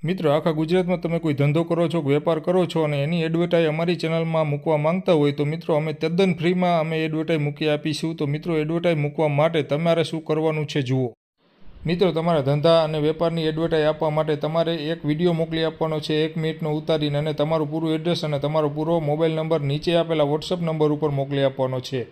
મિત્રો આખા ગુજરાતમાં તમે કોઈ ધંધો કરો છો, વેપાર કરો છો અને એની એડવર્ટાઈઝ અમારી ચેનલમાં મૂકવા માંગતા હોય તો મિત્રો અમે તદ્દન ફ્રીમાં અમે એડવર્ટાઈઝ મૂકી આપીશું। તો મિત્રો એડવર્ટાઈઝ મૂકવા માટે તમારે શું કરવાનું છે જુઓ। મિત્રો તમારા ધંધા અને વેપારની એડવર્ટાઈઝ આપવા માટે તમારે એક વિડીયો મોકલી આપવાનો છે 1 મિનિટનો ઉતારીને, અને તમારું પૂરું એડ્રેસ અને તમારો પૂરો મોબાઈલ નંબર નીચે આપેલા વોટ્સઅપ નંબર ઉપર મોકલી આપવાનો છે।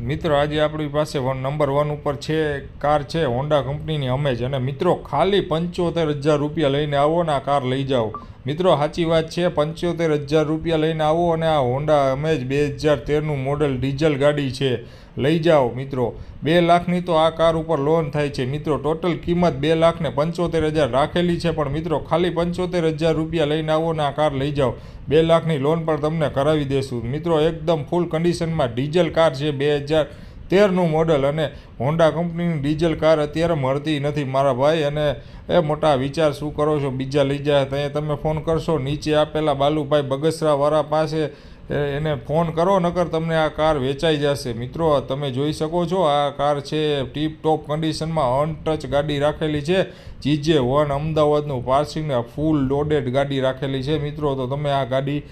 મિત્રો આજે આપણી પાસે નંબર 1 ઉપર છે કાર છે હોન્ડા કંપનીની અમેજ, અને મિત્રો ખાલી 75,000 રૂપિયા લઈને આવો ને આ કાર લઈ જાઓ। મિત્રો સાચી વાત છે, 75,000 રૂપિયા લઈને આવો અને આ હોન્ડા અમેજ 2013નું મોડલ ડીઝલ ગાડી છે, લઈ જાઓ। મિત્રો 2 લાખની તો આ કાર ઉપર લોન થાય છે। મિત્રો ટોટલ કિંમત 2,75,000 રાખેલી છે, પણ મિત્રો ખાલી 75,000 રૂપિયા લઈને આવો ને આ કાર લઈ જાઓ। 2 લાખની લોન પણ તમને કરાવી દેશું। મિત્રો એકદમ ફૂલ કન્ડિશનમાં ડીઝલ કાર છે, 2013નું મોડલ, અને હોન્ડા કંપનીની ડીઝલ કાર અત્યારે મળતી નથી મારા ભાઈ। અને એ મોટા વિચાર શું કરો છો, બીજા લઈ જાય ત્યાં તમે ફોન કરશો નીચે આપેલા બાલુભાઈ બગસરાવાળા પાસે એને ફોન કરો, નકર તમને આ કાર વેચાઈ જશે। મિત્રો તમે જોઈ શકો છો આ કાર છે ટીપ ટોપ કન્ડિશનમાં, અનટચ ગાડી રાખેલી છે, GJ1 અમદાવાદનું પાર્સિંગને ફૂલ લોડેડ ગાડી રાખેલી છે। મિત્રો તો તમે આ ગાડી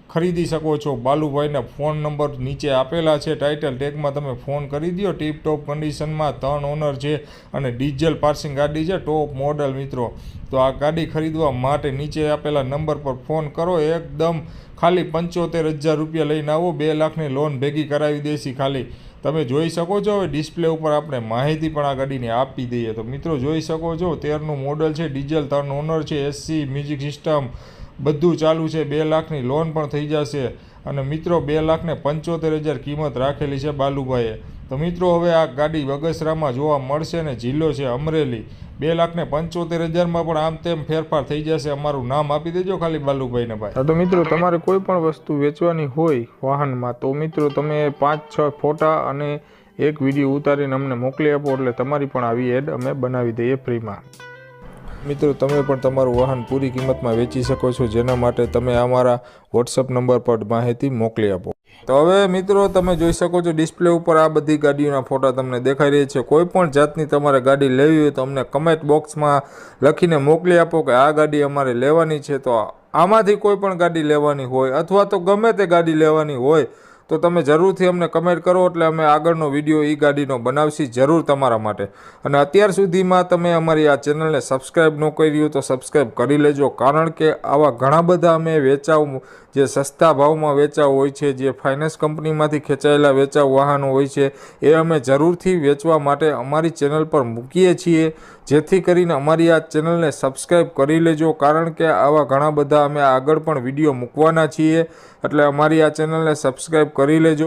ખરીદી શકો છો। બાલુભાઈના ફોન નંબર નીચે આપેલા છે, ટાઇટલ ટેગમાં તમે ફોન કરી દો। ટીપ ટોપ કન્ડિશનમાં 3 ઓનર છે અને ડીઝલ પાર્સિંગ ગાડી છે, ટોપ મોડલ। મિત્રો તો આ ગાડી ખરીદવા માટે નીચે આપેલા નંબર પર ફોન કરો, એકદમ ખાલી 75,000 રૂપિયા લઈને આવો, 2 લાખની લોન ભેગી કરાવી દેશી ખાલી। તમે જોઈ શકો છો હવે ડિસ્પ્લે ઉપર આપણે માહિતી પણ આ ગાડીની આપી દઈએ। તો મિત્રો જોઈ શકો છો 13નું મોડલ છે, ડીઝલ, 3 ઓનર છે, એસી મ્યુઝિક સિસ્ટમ બધું ચાલુ છે, 2 લાખની લોન પણ થઈ જશે। અને મિત્રો 2,75,000 કિંમત રાખેલી છે બાલુભાઈએ। તો મિત્રો હવે આ ગાડી બગસરામાં જોવા મળશે ને જિલ્લો છે અમરેલી। 2,75,000માં પણ આમ તેમ ફેરફાર થઈ જશે। અમારું નામ આપી દેજો ખાલી બાલુભાઈને ભાઈ। તો મિત્રો તમારે કોઈ પણ વસ્તુ વેચવાની હોય વાહનમાં તો મિત્રો તમે 5-6 ફોટા અને એક વિડીયો ઉતારીને અમને મોકલી આપો, એટલે તમારી પણ આવી એડ અમે બનાવી દઈએ ફ્રીમાં। મિત્રો તમે પણ તમારું વાહન પૂરી કિંમતમાં વેચી શકો છો, જેના માટે તમે અમારા વોટ્સઅપ નંબર પર માહિતી મોકલી આપો। તો હવે મિત્રો તમે જોઈ શકો છો ડિસ્પ્લે ઉપર આ બધી ગાડીઓના ફોટા તમને દેખાઈ રહી છે। કોઈ પણ જાતની તમારે ગાડી લેવી હોય તો અમને કમેન્ટ બોક્સમાં લખીને મોકલી આપો કે આ ગાડી અમારે લેવાની છે। તો આમાંથી કોઈ પણ ગાડી લેવાની હોય અથવા તો ગમે તે ગાડી લેવાની હોય તો તમે જરૂરથી અમને કમેન્ટ કરો, એટલે અમે આગળનો વિડીયો એ ગાડીનો બનાવશી જરૂર તમારા માટે। અને અત્યાર સુધીમાં તમે અમારી આ ચેનલને સબસ્ક્રાઈબ ન કરી હોય તો સબસ્ક્રાઈબ કરી લેજો, કારણ કે આવા ઘણા બધા અમે વેચાવ જે સસ્તા ભાવમાં વેચાવ હોય છે, જે ફાઇનાન્સ કંપનીમાંથી ખેંચાયેલા વેચાવ વાહનો હોય છે, એ અમે જરૂરથી વેચવા માટે અમારી ચેનલ પર મૂકીએ છીએ। જેથી કરીને અમારી આ ચેનલને સબસ્ક્રાઈબ કરી લેજો, કારણ કે આવા ઘણા બધા અમે આગળ પણ વિડીયો મૂકવાના છીએ, એટલે અમારી આ ચેનલને સબસ્ક્રાઈબ કરી લેજો।